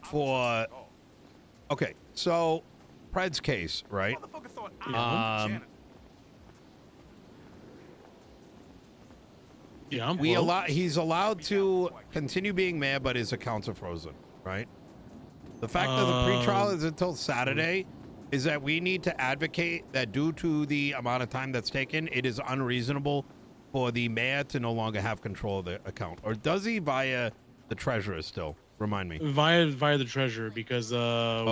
for... Okay, so Pred's case, right? Yeah. He's allowed to continue being mayor, but his accounts are frozen, right? The fact that the pretrial is until Saturday is that we need to advocate that due to the amount of time that's taken, it is unreasonable for the mayor to no longer have control of the account. Or does he via the treasurer still? Remind me. Via the treasurer, because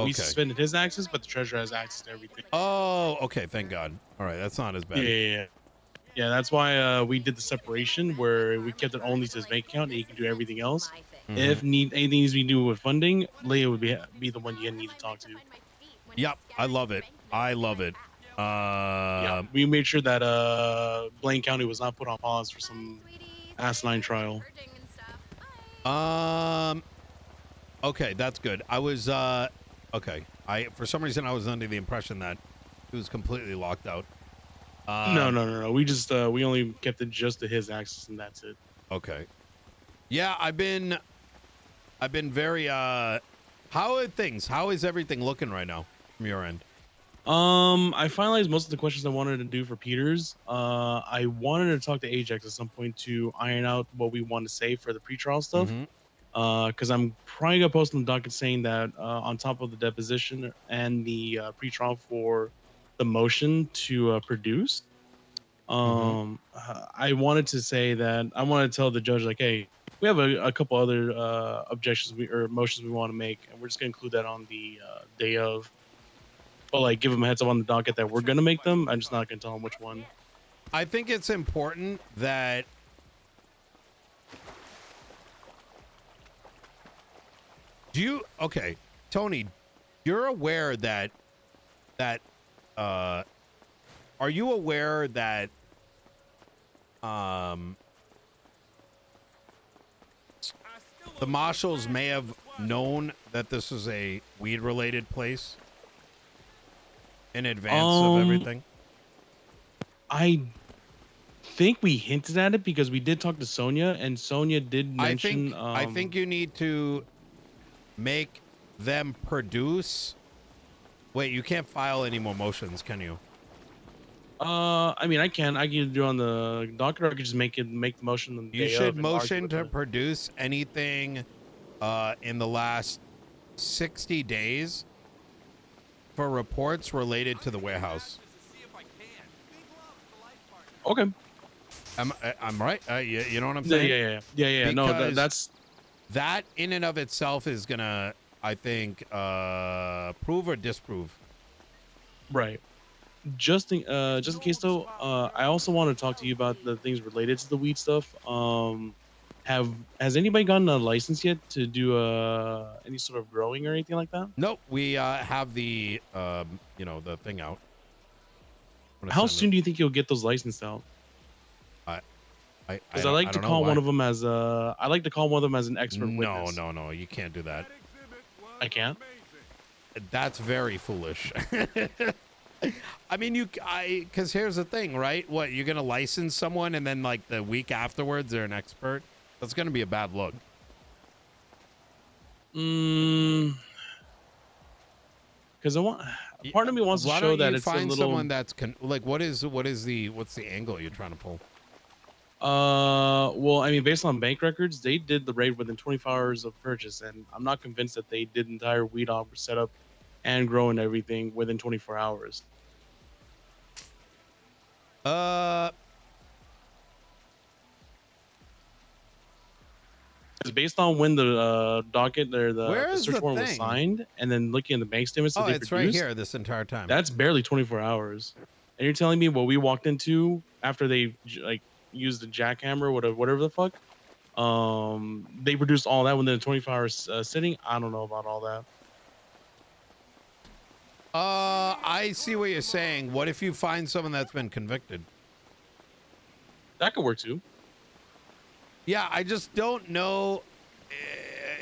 we suspended his access, but the treasurer has access to everything. Oh, okay. Thank God. All right, that's not as bad. Yeah, that's why we did the separation where we kept it only to his bank account and he can do everything else. If anything needs to be done with funding, Leia would be the one you need to talk to. Yep, I love it. I love it. Yeah, we made sure that Blaine County was not put on pause for some asinine trial. Okay, that's good. I was okay. For some reason I was under the impression that he was completely locked out. No. We just we only kept it just to his access and that's it. Okay. Yeah, I've been very how are things? How is everything looking right now from your end? I finalized most of the questions I wanted to do for Peters. I wanted to talk to Ajax at some point to iron out what we want to say for the pretrial stuff. Because I'm probably gonna post on the docket saying that on top of the deposition and the pretrial for the motion to produce, I wanted to say that I want to tell the judge like, hey, we have a couple other objections or motions we want to make, and we're just gonna include that on the day of. But like, give them a heads up on the docket that we're gonna make them. I'm just not gonna tell them which one. I think it's important that Tony, you're aware that are you aware that the marshals may have known that this is a weed related place in advance of everything? I think we hinted at it because we did talk to Sonia, and Sonia did mention. I think you need to make them produce. Wait, you can't file any more motions, can you? I mean, I can do it on the docket, or I could just make the motion on the day of. You should motion to produce anything in the last 60 days for reports related to the warehouse. Okay. I'm right. You know what I'm saying? Yeah. No, that's that in and of itself is gonna, I think, prove or disprove. Right. Just in case though, I also want to talk to you about the things related to the weed stuff. Has anybody gotten a license yet to do any sort of growing or anything like that? Nope. We have the the thing out. How soon do you think you'll get those licensed out? Because I like to call one of them as I like to call one of them as an expert witness. No, you can't do that. I can't. That's very foolish. I mean, because here's the thing, right? What, you're gonna license someone and then like the week afterwards they're an expert? That's gonna be a bad look. Because part of me wants to show that it's find a little. Someone that's what's the angle you're trying to pull? Well, I mean, based on bank records, they did the raid within 24 hours of purchase, and I'm not convinced that they did entire weed op setup and grow and everything within 24 hours. It's based on when the docket or the search warrant was signed, and then looking at the bank statements that they produced. Right here this entire time. That's barely 24 hours. And you're telling me what we walked into after they like used the jackhammer, whatever the fuck, they produced all that within a 24 hours sitting? I don't know about all that. I see what you're saying. What if you find someone that's been convicted? That could work too. Yeah, I just don't know.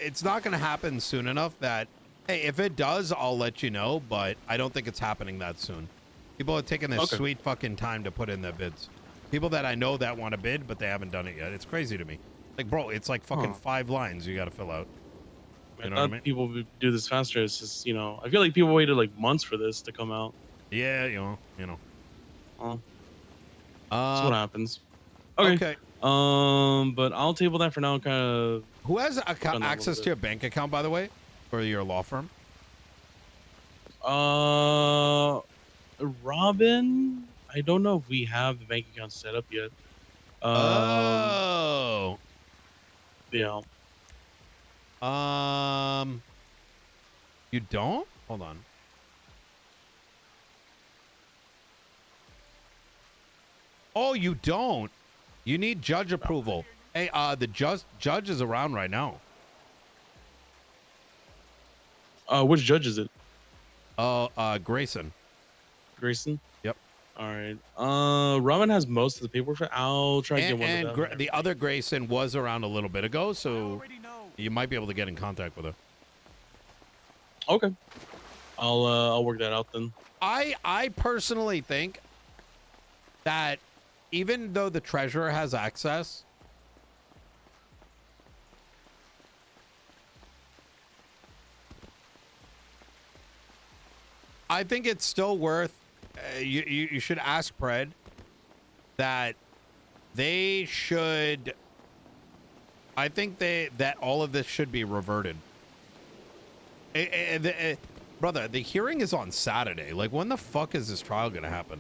It's not going to happen soon enough that, hey, if it does, I'll let you know, but I don't think it's happening that soon. People are taking their sweet fucking time to put in their bids. People that I know that want to bid, but they haven't done it yet. It's crazy to me. Like, bro, it's like fucking 5 lines you got to fill out. I You know what I thought mean? people would do this faster. It's just, I feel like people waited like months for this to come out. Yeah, you know. Well, that's what Um, happens. Okay. okay. But I'll table that for now and kind of Who has work on that a little access to bit. your bank account, by the way, for your law firm? Uh, Robin, I don't know if we have the bank account set up yet. Um, Oh. yeah. Um, you don't? Hold on. Oh, you don't. You need judge approval. Hey, the judge is around right now. Which judge is it? Grayson. Grayson? Yep. All right. Robin has most of the paperwork for. I'll try to get one of them. The other Grayson was around a little bit ago, so you might be able to get in contact with her. Okay. I'll work that out then. I personally think that even though the treasurer has access, I think it's still worth. You should ask Pred that they should. I think that all of this should be reverted. Brother, the hearing is on Saturday. Like, when the fuck is this trial gonna happen?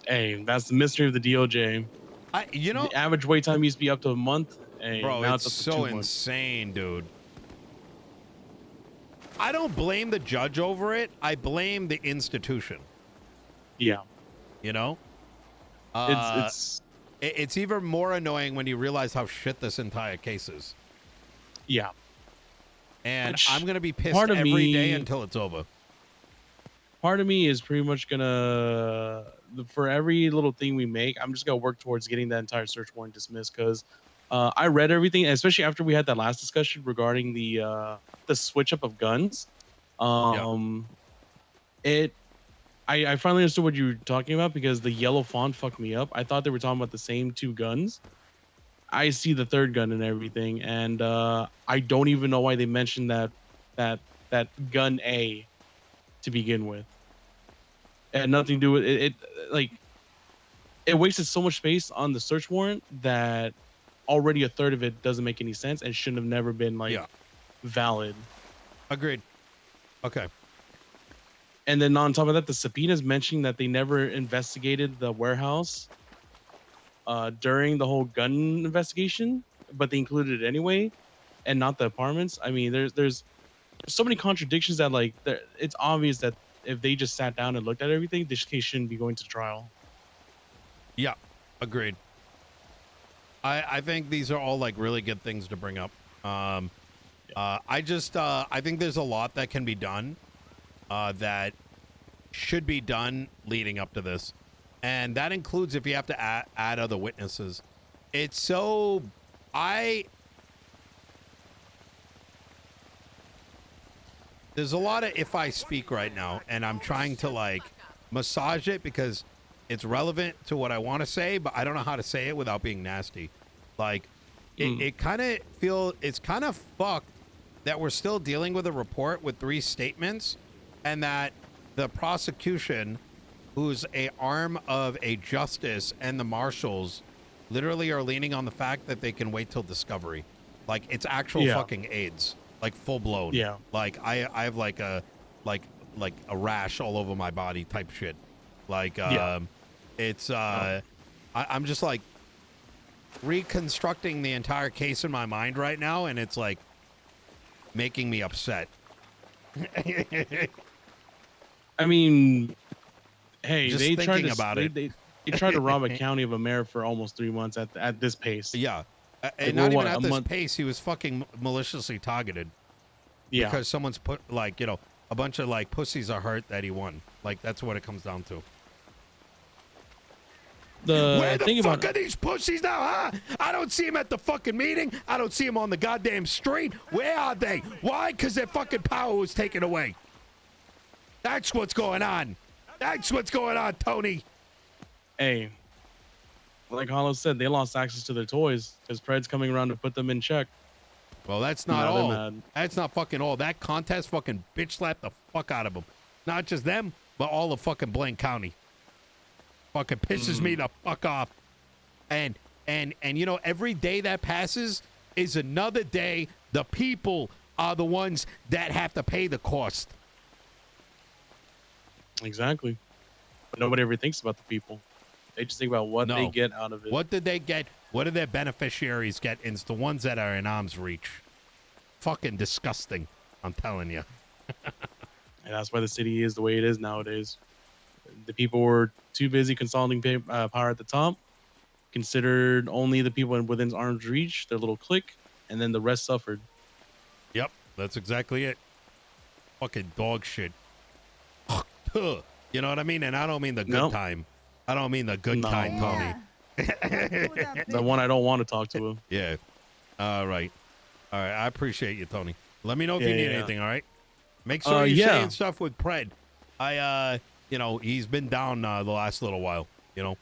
Hey, that's the mystery of the DOJ. The average wait time used to be up to a month. Hey, bro, now it's up to so 2 months. insane, dude. I don't blame the judge over it. I blame the institution. Yeah. You know? It's even more annoying when you realize how shit this entire case is. Yeah. And Which, I'm gonna be pissed every day until it's over. Part of me is pretty much gonna, for every little thing we make, I'm just gonna work towards getting that entire search warrant dismissed, because I read everything, especially after we had that last discussion regarding the switch up of guns. I finally understood what you were talking about, because the yellow font fucked me up. I thought they were talking about the same two guns. I see the third gun and everything, and I don't even know why they mentioned that gun A to begin with. It had nothing to do with it. Like, it wasted so much space on the search warrant that already a third of it doesn't make any sense and shouldn't have never been valid. Agreed. Okay. And then on top of that, the subpoenas mentioning that they never investigated the warehouse during the whole gun investigation, but they included it anyway, and not the apartments. I mean, there's so many contradictions that, like, it's obvious that if they just sat down and looked at everything, this case shouldn't be going to trial. Yeah, agreed. I think these are all like really good things to bring up. I think there's a lot that can be done that should be done leading up to this, and that includes if you have to add other witnesses. It's so there's a lot of if I speak right now, and I'm trying to like massage it because it's relevant to what I want to say, but I don't know how to say it without being nasty. Like, it kind of it's kind of fucked that we're still dealing with a report with 3 statements, and that the prosecution, who's a arm of a justice, and the marshals literally are leaning on the fact that they can wait till discovery. Like, it's actual fucking AIDS, like full blown. Yeah. Like I have like a rash all over my body type shit. Like it's I'm just like reconstructing the entire case in my mind right now, and it's like making me upset. I mean, hey, Just they tried thinking to about it. They tried to rob a county of a mayor for almost 3 months at this pace. Yeah, and we're not even what, at a this month- pace. He was fucking maliciously targeted. Yeah. Because someone's put like, a bunch of like pussies are hurt that he won. Like, that's what it comes down to. Where the fuck are these pussies now, huh? I don't see them at the fucking meeting. I don't see them on the goddamn street. Where are they? Why? Because their fucking power was taken away. That's what's going on. That's what's going on, Tony. Hey, like Hollow said, they lost access to their toys because Pred's coming around to put them in check. Well, that's not Now they're all. mad. That's not fucking all. That contest fucking bitch slapped the fuck out of them. Not just them, but all of fucking Blaine County. Fucking pisses me the fuck off. And you know, every day that passes is another day the people are the ones that have to pay the cost. Exactly. But nobody ever thinks about the people. They just think about what they get out of it. What did they get? What did their beneficiaries get? It's the ones that are in arm's reach. Fucking disgusting. I'm telling you. And that's why the city is the way it is nowadays. The people were too busy consolidating power at the top, considered only the people within arm's reach, their little clique, and then the rest suffered. Yep, that's exactly it. Fucking dog shit. You know what I mean? And I don't mean the good time. I don't mean the good kind, Tony. The one I don't want to talk to. Yeah. All right. I appreciate you, Tony. Let me know if you need anything. All right. Make sure you're saying stuff with Pred. You know, he's been down the last little while. You know,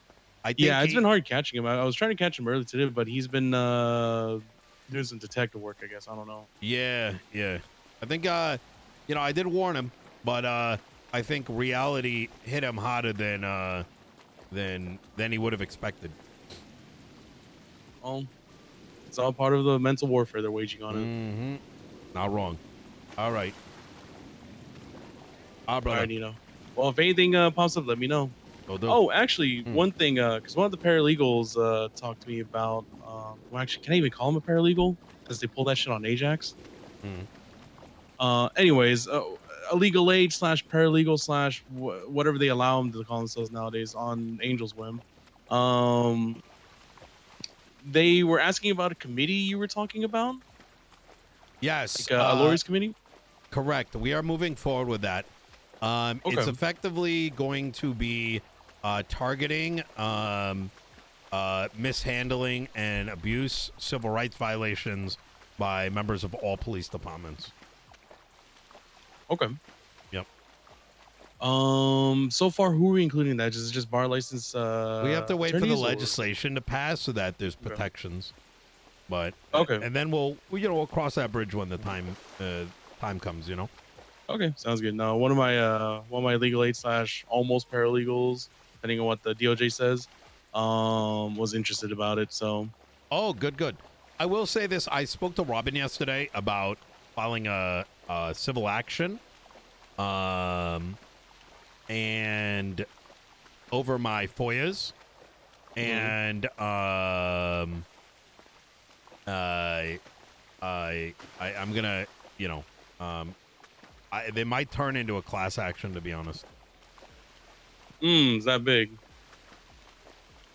I think it's been hard catching him. I was trying to catch him early today, but he's been doing some detective work. I guess I don't know. Yeah. I think you know, I did warn him, but I think reality hit him harder than he would have expected. It's all part of the mental warfare they're waging on it. Not wrong. All right. Brother. All right, Nino. Well, if anything pops up, let me know. Oh, actually, one thing, because one of the paralegals talked to me about, well, actually, can I even call him a paralegal? Because they pull that shit on Ajax. Anyways, a legal aid / paralegal / whatever they allow them to call themselves nowadays on Angel's Whim. They were asking about a committee you were talking about. Yes, like a lawyers committee. Correct. We are moving forward with that. It's effectively going to be targeting mishandling and abuse, civil rights violations by members of all police departments. Okay. Yep. So far, who are we including in that? Just bar license. We have to wait for the legislation to pass so that there's protections. But and then we'll cross that bridge when the time comes. You know. Okay, sounds good. Now, one of my legal aid / almost paralegals, depending on what the DOJ says, was interested about it. So. Oh, good. I will say this: I spoke to Robin yesterday about filing a civil action, and over my FOIAs, and I'm gonna, you know, they might turn into a class action, to be honest. Is that big?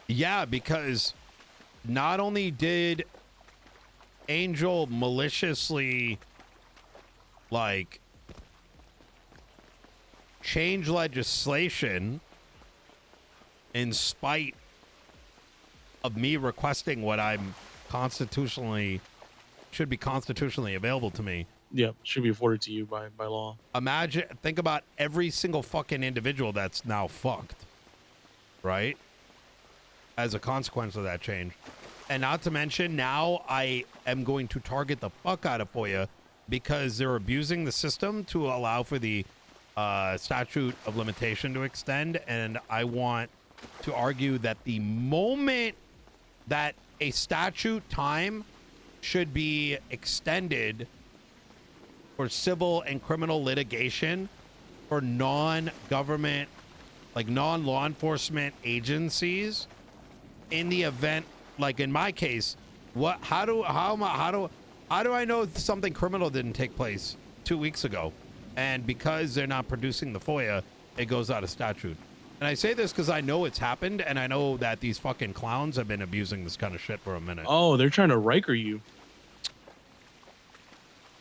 Yeah, because not only did Angel maliciously like change legislation in spite of me requesting what I'm should be constitutionally available to me. Yeah, should be afforded to you by law. Think about every single fucking individual that's now fucked, right? As a consequence of that change. And not to mention, now I am going to target the fuck out of FOIA because they're abusing the system to allow for the statute of limitation to extend. And I want to argue that the moment that a statute time should be extended for civil and criminal litigation for non-government, like non-law enforcement agencies, in the event, like in my case, how do I know something criminal didn't take place 2 weeks ago? And because they're not producing the FOIA, it goes out of statute. And I say this because I know it's happened, and I know that these fucking clowns have been abusing this kind of shit for a minute. Oh, they're trying to Riker you.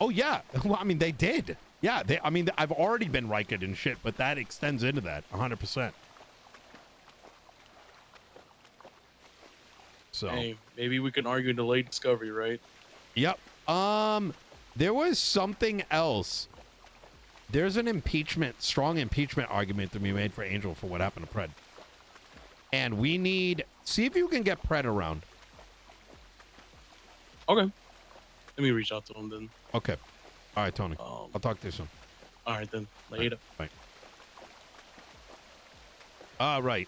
Oh, yeah. Well, I mean, they did. Yeah, I've already been Rikered and shit, but that extends into that 100%. So, hey, maybe we can argue delayed discovery, right? Yep. There was something else. There's an strong impeachment argument to be made for Angel for what happened to Pred. And see if you can get Pred around. Okay. Let me reach out to him then. Okay. All right, Tony. Um, I'll talk to you soon. all right then. All right, Later. bye. All right.